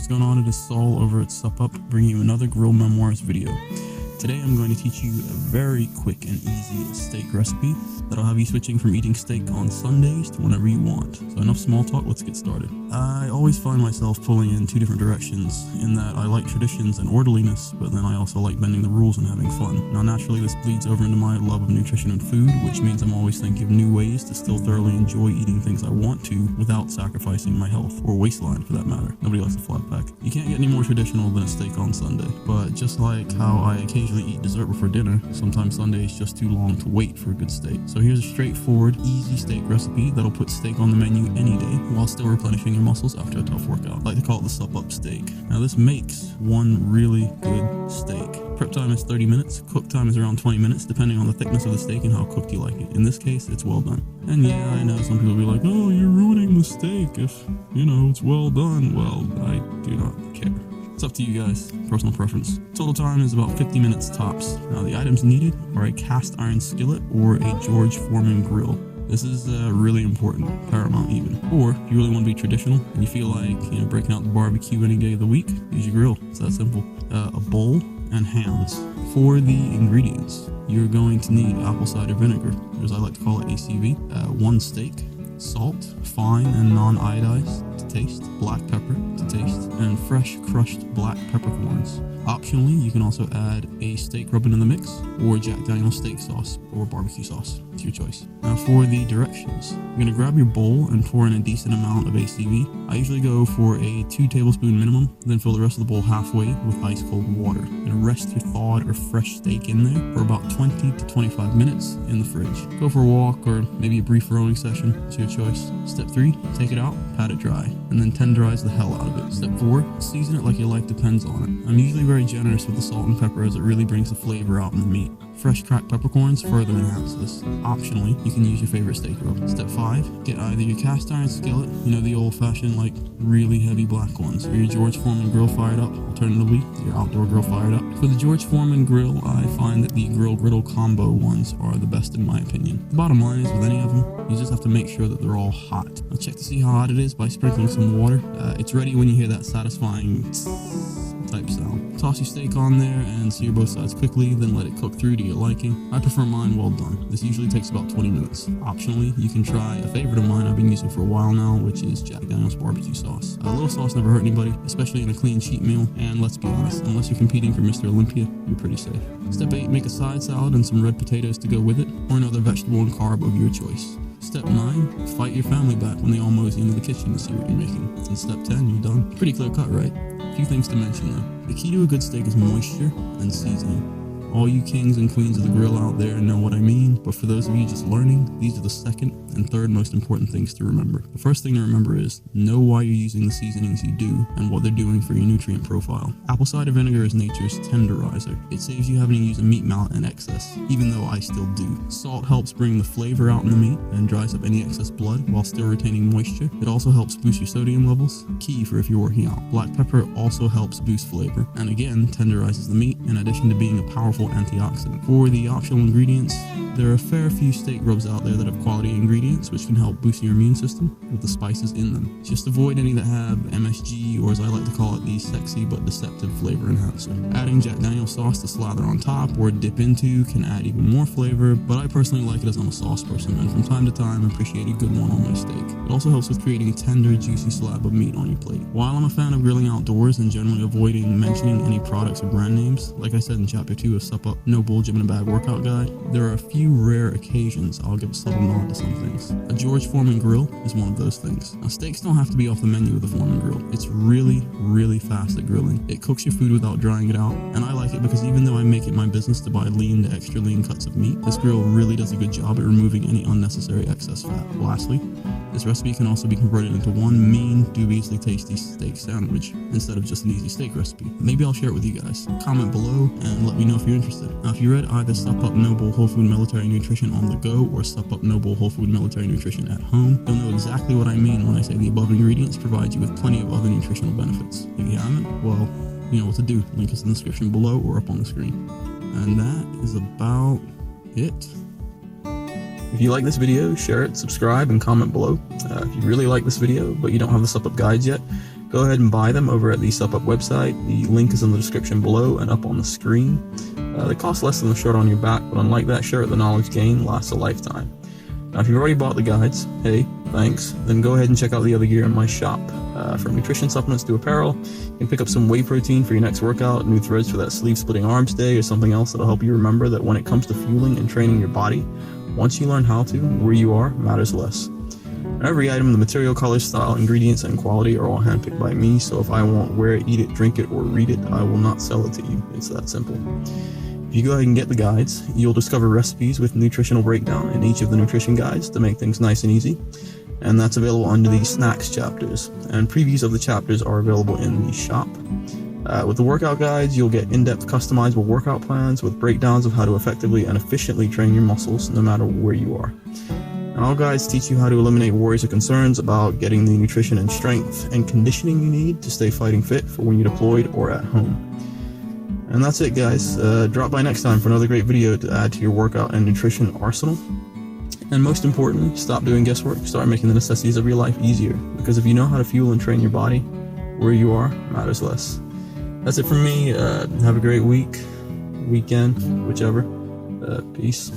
what's going on? It is Saul over at SUPP, bringing you another Grill Memoirs video. Today I'm going to teach you a very quick and easy steak recipe that'll have you switching from eating steak on Sundays to whenever you want. So enough small talk, let's get started. I always find myself pulling in two different directions, in that I like traditions and orderliness, but then I also like bending the rules and having fun. Now naturally this bleeds over into my love of nutrition and food, which means I'm always thinking of new ways to still thoroughly enjoy eating things I want to without sacrificing my health, or waistline for that matter. Nobody likes a flat pack. You can't get any more traditional than a steak on Sunday, but just like how I occasionally eat dessert before dinner, sometimes Sunday is just too long to wait for a good steak. So here's a straightforward, easy steak recipe that'll put steak on the menu any day while still replenishing your muscles after a tough workout. I like to call it the SUPP steak. Now this makes one really good steak. Prep time is 30 minutes, cook time is around 20 minutes, depending on the thickness of the steak and how cooked you like it. In this case, it's well done. And yeah, I know some people will be like, oh, you're ruining the steak if, it's well done. Well, I do not care. It's up to you guys, personal preference. Total time is about 50 minutes tops. Now the items needed are a cast iron skillet or a George Foreman grill. This is really important, paramount even. Or if you really want to be traditional and you feel like breaking out the barbecue any day of the week, use your grill. It's that simple. A bowl and hands. For the ingredients, you're going to need apple cider vinegar, or as I like to call it, ACV, one steak, salt, fine and non-iodized to taste, black pepper to taste, and fresh crushed black peppercorns. Optionally, you can also add a steak rubbing in the mix, or Jack Daniel's steak sauce, or barbecue sauce. It's your choice. Now for the directions, you're going to grab your bowl and pour in a decent amount of ACV. I usually go for a 2 tablespoon minimum, then fill the rest of the bowl halfway with ice cold water. You're going to rest your thawed or fresh steak in there for about 20 to 25 minutes in the fridge. Go for a walk or maybe a brief rowing session. It's your choice. Step 3, take it out, pat it dry, and then tenderize the hell out of it. Step 4, season it like your life depends on it. I'm usually very generous with the salt and pepper as it really brings the flavor out in the meat. Fresh cracked peppercorns further enhance this. Optionally, you can use your favorite steak rub. Step 5, get either your cast iron skillet, the old-fashioned really heavy black ones, or your George Foreman grill fired up, alternatively your outdoor grill fired up. For the George Foreman grill, I find that the grill griddle combo ones are the best in my opinion. The bottom line is with any of them, you just have to make sure that they're all hot. Now check to see how hot it is by sprinkling some water. It's ready when you hear that satisfying type sound. Toss your steak on there and sear both sides quickly, then let it cook through to your liking. I prefer mine well done. This usually takes about 20 minutes. Optionally, you can try a favorite of mine I've been using for a while now, which is Jack Daniel's barbecue sauce. A little sauce never hurt anybody, especially in a clean cheat meal, and let's be honest, unless you're competing for Mr. Olympia, you're pretty safe. Step 8, make a side salad and some red potatoes to go with it, or another vegetable and carb of your choice. Step 9, fight your family back when they all mosey into the kitchen to see what you're making. And step 10, you're done. Pretty clear cut, right? A few things to mention though. The key to a good steak is moisture and seasoning. All you kings and queens of the grill out there know what I mean, but for those of you just learning, these are the second and third most important things to remember. The first thing to remember is know why you're using the seasonings you do and what they're doing for your nutrient profile. Apple cider vinegar is nature's tenderizer. It saves you having to use a meat mallet in excess, even though I still do. Salt helps bring the flavor out in the meat and dries up any excess blood while still retaining moisture. It also helps boost your sodium levels, key for if you're working out. Black pepper also helps boost flavor, and again, tenderizes the meat in addition to being a powerful antioxidant. For the optional ingredients, there are a fair few steak rubs out there that have quality ingredients which can help boost your immune system with the spices in them. Just avoid any that have MSG, or as I like to call it, the sexy but deceptive flavor enhancer. Adding Jack Daniel's sauce to slather on top or dip into can add even more flavor, but I personally like it as I'm a sauce person, and from time to time appreciate a good one on my steak. It also helps with creating a tender, juicy slab of meat on your plate. While I'm a fan of grilling outdoors and generally avoiding mentioning any products or brand names, like I said in chapter 2 of SUPP, No Bull Gym in a Bag workout guide, there are a few rare occasions I'll give a subtle nod to some things. A George Foreman grill is one of those things. Now steaks don't have to be off the menu with a Foreman grill. It's really fast at grilling. It cooks your food without drying it out, and I like it because even though I make it my business to buy lean to extra lean cuts of meat, this grill really does a good job at removing any unnecessary excess fat. Lastly, this recipe can also be converted into one mean, dubiously tasty steak sandwich instead of just an easy steak recipe. Maybe I'll share it with you guys. Comment below and let me know if you're interested. Now if you read either SUPP Noble Whole Food Military Nutrition on the go or SUPP Noble Whole Food Military Nutrition at home, you'll know exactly what I mean when I say the above ingredients provide you with plenty of other nutritional benefits. If you haven't, well, you know what to do. Link is in the description below or up on the screen. And that is about it. If you like this video, share it, subscribe, and comment below. If you really like this video, but you don't have the SUPP guides yet, go ahead and buy them over at the SUPP website. The link is in the description below and up on the screen. They cost less than the shirt on your back, but unlike that shirt, the knowledge gained lasts a lifetime. Now, if you've already bought the guides, hey, thanks, then go ahead and check out the other gear in my shop. From nutrition supplements to apparel, you can pick up some whey protein for your next workout, new threads for that sleeve-splitting arms day, or something else that'll help you remember that when it comes to fueling and training your body, once you learn how to, where you are matters less. Every item, the material, color, style, ingredients, and quality are all handpicked by me, so if I won't wear it, eat it, drink it, or read it, I will not sell it to you. It's that simple. If you go ahead and get the guides, you'll discover recipes with nutritional breakdown in each of the nutrition guides to make things nice and easy, and that's available under the snacks chapters, and previews of the chapters are available in the shop. With the workout guides, you'll get in-depth customizable workout plans with breakdowns of how to effectively and efficiently train your muscles no matter where you are. And all guides teach you how to eliminate worries or concerns about getting the nutrition and strength and conditioning you need to stay fighting fit for when you're deployed or at home. And that's it, guys. Drop by next time for another great video to add to your workout and nutrition arsenal. And most importantly, stop doing guesswork, start making the necessities of your life easier, because if you know how to fuel and train your body, where you are matters less. That's it from me. Have a great week, weekend, whichever. Peace.